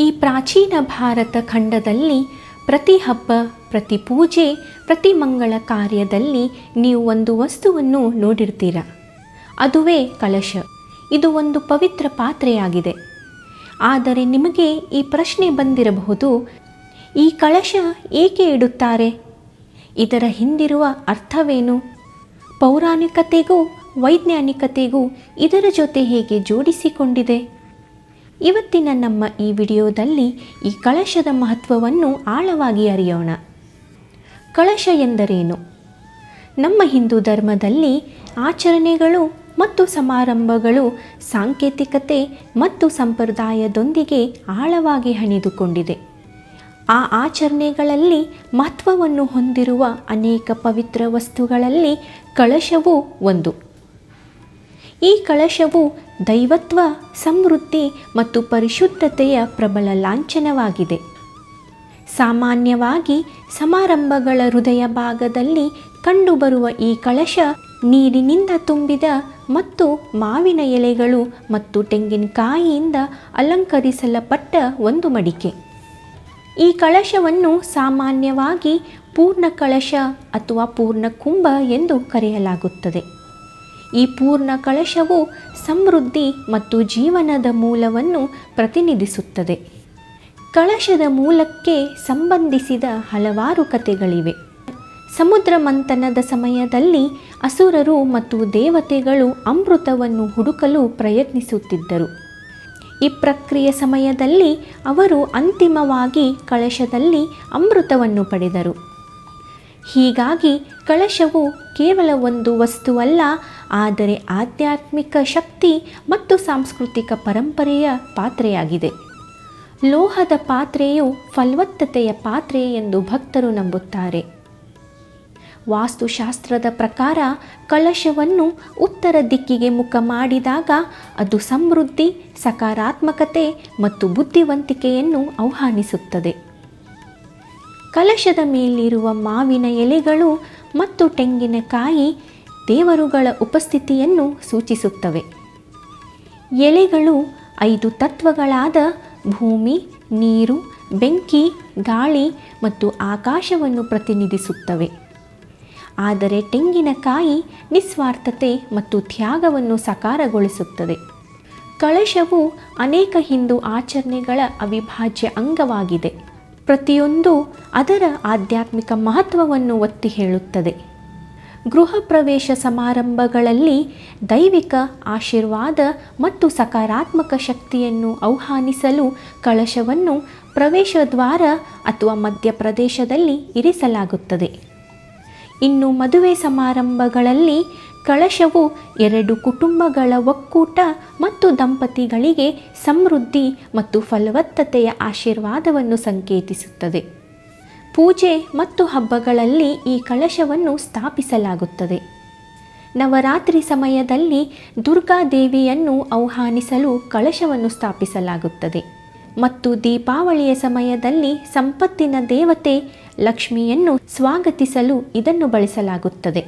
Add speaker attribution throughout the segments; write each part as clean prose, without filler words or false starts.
Speaker 1: ಈ ಪ್ರಾಚೀನ ಭಾರತ ಖಂಡದಲ್ಲಿ ಪ್ರತಿ ಹಬ್ಬ, ಪ್ರತಿ ಪೂಜೆ, ಪ್ರತಿ ಮಂಗಳ ಕಾರ್ಯದಲ್ಲಿ ನೀವು ಒಂದು ವಸ್ತುವನ್ನು ನೋಡಿರ್ತೀರ. ಅದುವೇ ಕಳಶ. ಇದು ಒಂದು ಪವಿತ್ರ ಪಾತ್ರೆಯಾಗಿದೆ. ಆದರೆ ನಿಮಗೆ ಈ ಪ್ರಶ್ನೆ ಬಂದಿರಬಹುದು, ಈ ಕಳಶ ಏಕೆ ಇಡುತ್ತಾರೆ? ಇದರ ಹಿಂದಿರುವ ಅರ್ಥವೇನು? ಪೌರಾಣಿಕತೆಗೂ ವೈಜ್ಞಾನಿಕತೆಗೂ ಇದರ ಜೊತೆ ಹೇಗೆ ಜೋಡಿಸಿಕೊಂಡಿದೆ? ಇವತ್ತಿನ ನಮ್ಮ ಈ ವಿಡಿಯೋದಲ್ಲಿ ಈ ಕಳಶದ ಮಹತ್ವವನ್ನು ಆಳವಾಗಿ ಅರಿಯೋಣ. ಕಳಶ ಎಂದರೇನು? ನಮ್ಮ ಹಿಂದೂ ಧರ್ಮದಲ್ಲಿ ಆಚರಣೆಗಳು ಮತ್ತು ಸಮಾರಂಭಗಳು ಸಾಂಕೇತಿಕತೆ ಮತ್ತು ಸಂಪ್ರದಾಯದೊಂದಿಗೆ ಆಳವಾಗಿ ಹಣಿದುಕೊಂಡಿದೆ. ಆ ಆಚರಣೆಗಳಲ್ಲಿ ಮಹತ್ವವನ್ನು ಹೊಂದಿರುವ ಅನೇಕ ಪವಿತ್ರ ವಸ್ತುಗಳಲ್ಲಿ ಕಳಶವೂ ಒಂದು. ಈ ಕಳಶವು ದೈವತ್ವ, ಸಮೃದ್ಧಿ ಮತ್ತು ಪರಿಶುದ್ಧತೆಯ ಪ್ರಬಲ ಲಾಂಛನವಾಗಿದೆ. ಸಾಮಾನ್ಯವಾಗಿ ಸಮಾರಂಭಗಳ ಹೃದಯ ಭಾಗದಲ್ಲಿ ಕಂಡುಬರುವ ಈ ಕಳಶ ನೀರಿನಿಂದ ತುಂಬಿದ ಮತ್ತು ಮಾವಿನ ಎಲೆಗಳು ಮತ್ತು ತೆಂಗಿನಕಾಯಿಯಿಂದ ಅಲಂಕರಿಸಲ್ಪಟ್ಟ ಒಂದು ಮಡಿಕೆ. ಈ ಕಳಶವನ್ನು ಸಾಮಾನ್ಯವಾಗಿ ಪೂರ್ಣ ಕಳಶ ಅಥವಾ ಪೂರ್ಣ ಕುಂಭ ಎಂದು ಕರೆಯಲಾಗುತ್ತದೆ. ಈ ಪೂರ್ಣ ಕಳಶವು ಸಮೃದ್ಧಿ ಮತ್ತು ಜೀವನದ ಮೂಲವನ್ನು ಪ್ರತಿನಿಧಿಸುತ್ತದೆ. ಕಳಶದ ಮೂಲಕ್ಕೆ ಸಂಬಂಧಿಸಿದ ಹಲವಾರು ಕಥೆಗಳಿವೆ. ಸಮುದ್ರ ಮಂಥನದ ಸಮಯದಲ್ಲಿ ಅಸುರರು ಮತ್ತು ದೇವತೆಗಳು ಅಮೃತವನ್ನು ಹುಡುಕಲು ಪ್ರಯತ್ನಿಸುತ್ತಿದ್ದರು. ಈ ಪ್ರಕ್ರಿಯೆ ಸಮಯದಲ್ಲಿ ಅವರು ಅಂತಿಮವಾಗಿ ಕಳಶದಲ್ಲಿ ಅಮೃತವನ್ನು ಪಡೆದರು. ಹೀಗಾಗಿ ಕಳಶವು ಕೇವಲ ಒಂದು ವಸ್ತುವಲ್ಲ, ಆದರೆ ಆಧ್ಯಾತ್ಮಿಕ ಶಕ್ತಿ ಮತ್ತು ಸಾಂಸ್ಕೃತಿಕ ಪರಂಪರೆಯ ಪಾತ್ರೆಯಾಗಿದೆ. ಲೋಹದ ಪಾತ್ರೆಯು ಫಲವತ್ತತೆಯ ಪಾತ್ರೆ ಎಂದು ಭಕ್ತರು ನಂಬುತ್ತಾರೆ. ವಾಸ್ತುಶಾಸ್ತ್ರದ ಪ್ರಕಾರ ಕಳಶವನ್ನು ಉತ್ತರ ದಿಕ್ಕಿಗೆ ಮುಖ ಮಾಡಿದಾಗ ಅದು ಸಮೃದ್ಧಿ, ಸಕಾರಾತ್ಮಕತೆ ಮತ್ತು ಬುದ್ಧಿವಂತಿಕೆಯನ್ನು ಆಹ್ವಾನಿಸುತ್ತದೆ. ಕಳಶದ ಮೇಲಿರುವ ಮಾವಿನ ಎಲೆಗಳು ಮತ್ತು ತೆಂಗಿನಕಾಯಿ ದೇವರುಗಳ ಉಪಸ್ಥಿತಿಯನ್ನು ಸೂಚಿಸುತ್ತವೆ. ಎಲೆಗಳು 5 ತತ್ವಗಳಾದ ಭೂಮಿ, ನೀರು, ಬೆಂಕಿ, ಗಾಳಿ ಮತ್ತು ಆಕಾಶವನ್ನು ಪ್ರತಿನಿಧಿಸುತ್ತವೆ. ಆದರೆ ತೆಂಗಿನಕಾಯಿ ನಿಸ್ವಾರ್ಥತೆ ಮತ್ತು ತ್ಯಾಗವನ್ನು ಸಾಕಾರಗೊಳಿಸುತ್ತದೆ. ಕಳಶವು ಅನೇಕ ಹಿಂದೂ ಆಚರಣೆಗಳ ಅವಿಭಾಜ್ಯ ಅಂಗವಾಗಿದೆ. ಪ್ರತಿಯೊಂದು ಅದರ ಆಧ್ಯಾತ್ಮಿಕ ಮಹತ್ವವನ್ನು ಒತ್ತಿ ಹೇಳುತ್ತದೆ. ಗೃಹ ಪ್ರವೇಶ ಸಮಾರಂಭಗಳಲ್ಲಿ ದೈವಿಕ ಆಶೀರ್ವಾದ ಮತ್ತು ಸಕಾರಾತ್ಮಕ ಶಕ್ತಿಯನ್ನು ಆಹ್ವಾನಿಸಲು ಕಳಶವನ್ನು ಪ್ರವೇಶ ದ್ವಾರ ಅಥವಾ ಮಧ್ಯಪ್ರದೇಶದಲ್ಲಿ ಇರಿಸಲಾಗುತ್ತದೆ. ಇನ್ನು ಮದುವೆ ಸಮಾರಂಭಗಳಲ್ಲಿ ಕಳಶವು 2 ಕುಟುಂಬಗಳ ಒಕ್ಕೂಟ ಮತ್ತು ದಂಪತಿಗಳಿಗೆ ಸಮೃದ್ಧಿ ಮತ್ತು ಫಲವತ್ತತೆಯ ಆಶೀರ್ವಾದವನ್ನು ಸಂಕೇತಿಸುತ್ತದೆ. ಪೂಜೆ ಮತ್ತು ಹಬ್ಬಗಳಲ್ಲಿ ಈ ಕಳಶವನ್ನು ಸ್ಥಾಪಿಸಲಾಗುತ್ತದೆ. ನವರಾತ್ರಿ ಸಮಯದಲ್ಲಿ ದುರ್ಗಾದೇವಿಯನ್ನು ಆಹ್ವಾನಿಸಲು ಕಳಶವನ್ನು ಸ್ಥಾಪಿಸಲಾಗುತ್ತದೆ ಮತ್ತು ದೀಪಾವಳಿಯ ಸಮಯದಲ್ಲಿ ಸಂಪತ್ತಿನ ದೇವತೆ ಲಕ್ಷ್ಮಿಯನ್ನು ಸ್ವಾಗತಿಸಲು ಇದನ್ನು ಬಳಸಲಾಗುತ್ತದೆ.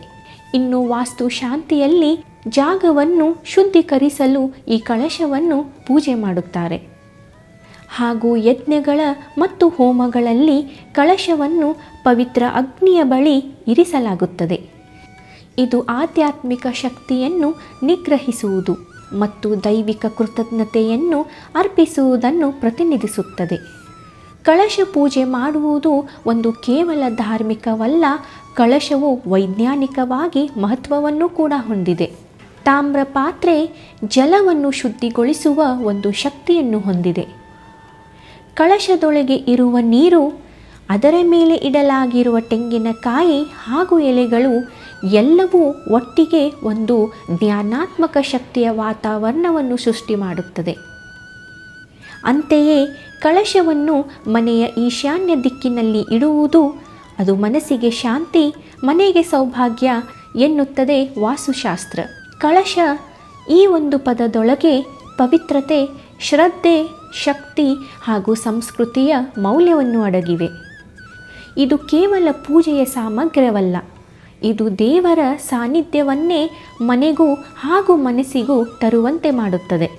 Speaker 1: ಇನ್ನು ವಾಸ್ತು ಶಾಂತಿಯಲ್ಲಿ ಜಾಗವನ್ನು ಶುದ್ಧೀಕರಿಸಲು ಈ ಕಳಶವನ್ನು ಪೂಜೆ ಮಾಡುತ್ತಾರೆ. ಹಾಗೂ ಯಜ್ಞಗಳ ಮತ್ತು ಹೋಮಗಳಲ್ಲಿ ಕಳಶವನ್ನು ಪವಿತ್ರ ಅಗ್ನಿಯ ಬಳಿ ಇರಿಸಲಾಗುತ್ತದೆ. ಇದು ಆಧ್ಯಾತ್ಮಿಕ ಶಕ್ತಿಯನ್ನು ನಿಗ್ರಹಿಸುವುದು ಮತ್ತು ದೈವಿಕ ಕೃತಜ್ಞತೆಯನ್ನು ಅರ್ಪಿಸುವುದನ್ನು ಪ್ರತಿನಿಧಿಸುತ್ತದೆ. ಕಳಶ ಪೂಜೆ ಮಾಡುವುದು ಒಂದು ಕೇವಲ ಧಾರ್ಮಿಕವಲ್ಲ, ಕಳಶವು ವೈಜ್ಞಾನಿಕವಾಗಿ ಮಹತ್ವವನ್ನು ಕೂಡ ಹೊಂದಿದೆ. ತಾಮ್ರ ಪಾತ್ರೆ ಜಲವನ್ನು ಶುದ್ಧಿಗೊಳಿಸುವ ಒಂದು ಶಕ್ತಿಯನ್ನು ಹೊಂದಿದೆ. ಕಳಶದೊಳಗೆ ಇರುವ ನೀರು, ಅದರ ಮೇಲೆ ಇಡಲಾಗಿರುವ ತೆಂಗಿನಕಾಯಿ ಹಾಗೂ ಎಲೆಗಳು ಎಲ್ಲವೂ ಒಟ್ಟಿಗೆ ಒಂದು ಜ್ಞಾನಾತ್ಮಕ ಶಕ್ತಿಯ ವಾತಾವರಣವನ್ನು ಸೃಷ್ಟಿ ಮಾಡುತ್ತದೆ. ಅಂತೆಯೇ ಕಳಶವನ್ನು ಮನೆಯ ಈಶಾನ್ಯ ದಿಕ್ಕಿನಲ್ಲಿ ಇಡುವುದು ಅದು ಮನಸ್ಸಿಗೆ ಶಾಂತಿ, ಮನೆಗೆ ಸೌಭಾಗ್ಯ ಎನ್ನುತ್ತದೆ ವಾಸ್ತುಶಾಸ್ತ್ರ. ಕಳಶ ಈ ಒಂದು ಪದದೊಳಗೆ ಪವಿತ್ರತೆ, ಶ್ರದ್ಧೆ, ಶಕ್ತಿ ಹಾಗೂ ಸಂಸ್ಕೃತಿಯ ಮೌಲ್ಯವನ್ನು ಅಡಗಿವೆ. ಇದು ಕೇವಲ ಪೂಜೆಯ ಸಾಮಗ್ರವಲ್ಲ, ಇದು ದೇವರ ಸಾನ್ನಿಧ್ಯವನ್ನೇ ಮನೆಗೂ ಹಾಗೂ ಮನಸ್ಸಿಗೂ ತರುವಂತೆ ಮಾಡುತ್ತದೆ.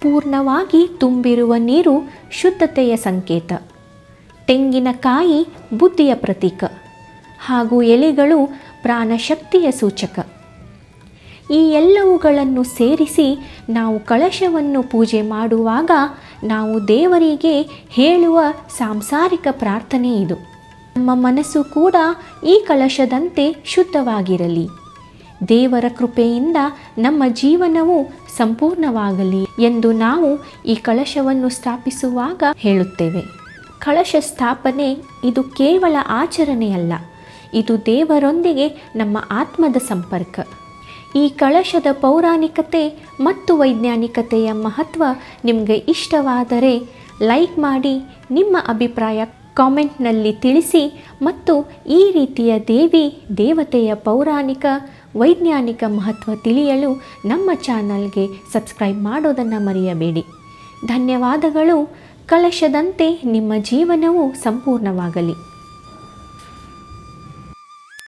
Speaker 1: ಸಂಪೂರ್ಣವಾಗಿ ತುಂಬಿರುವ ನೀರು ಶುದ್ಧತೆಯ ಸಂಕೇತ. ತೆಂಗಿನಕಾಯಿ ಬುದ್ಧಿಯ ಪ್ರತೀಕ ಹಾಗೂ ಎಲೆಗಳು ಪ್ರಾಣಶಕ್ತಿಯ ಸೂಚಕ. ಈ ಎಲ್ಲವುಗಳನ್ನು ಸೇರಿಸಿ ನಾವು ಕಳಶವನ್ನು ಪೂಜೆ ಮಾಡುವಾಗ ನಾವು ದೇವರಿಗೆ ಹೇಳುವ ಸಾಂಸಾರಿಕ ಪ್ರಾರ್ಥನೆ ಇದು. ನಮ್ಮ ಮನಸ್ಸು ಕೂಡ ಈ ಕಳಶದಂತೆ ಶುದ್ಧವಾಗಿರಲಿ. ದೇವರ ಕೃಪೆಯಿಂದ ನಮ್ಮ ಜೀವನವು ಸಂಪೂರ್ಣವಾಗಲಿ ಎಂದು ನಾವು ಈ ಕಳಶವನ್ನು ಸ್ಥಾಪಿಸುವಾಗ ಹೇಳುತ್ತೇವೆ. ಕಳಶ ಸ್ಥಾಪನೆ ಇದು ಕೇವಲ ಆಚರಣೆಯಲ್ಲ, ಇದು ದೇವರೊಂದಿಗೆ ನಮ್ಮ ಆತ್ಮದ ಸಂಪರ್ಕ. ಈ ಕಳಶದ ಪೌರಾಣಿಕತೆ ಮತ್ತು ವೈಜ್ಞಾನಿಕತೆಯ ಮಹತ್ವ ನಿಮಗೆ ಇಷ್ಟವಾದರೆ ಲೈಕ್ ಮಾಡಿ, ನಿಮ್ಮ ಅಭಿಪ್ರಾಯ ಕಾಮೆಂಟ್ನಲ್ಲಿ ತಿಳಿಸಿ ಮತ್ತು ಈ ರೀತಿಯ ದೇವತೆಯ ಪೌರಾಣಿಕ ವೈಜ್ಞಾನಿಕ ಮಹತ್ವ ತಿಳಿಯಲು ನಮ್ಮ ಚಾನಲ್ಗೆ ಸಬ್ಸ್ಕ್ರೈಬ್ ಮಾಡೋದನ್ನು ಮರೆಯಬೇಡಿ. ಧನ್ಯವಾದಗಳು. ಕಳಶದಂತೆ ನಿಮ್ಮ ಜೀವನವು ಸಂಪೂರ್ಣವಾಗಲಿ.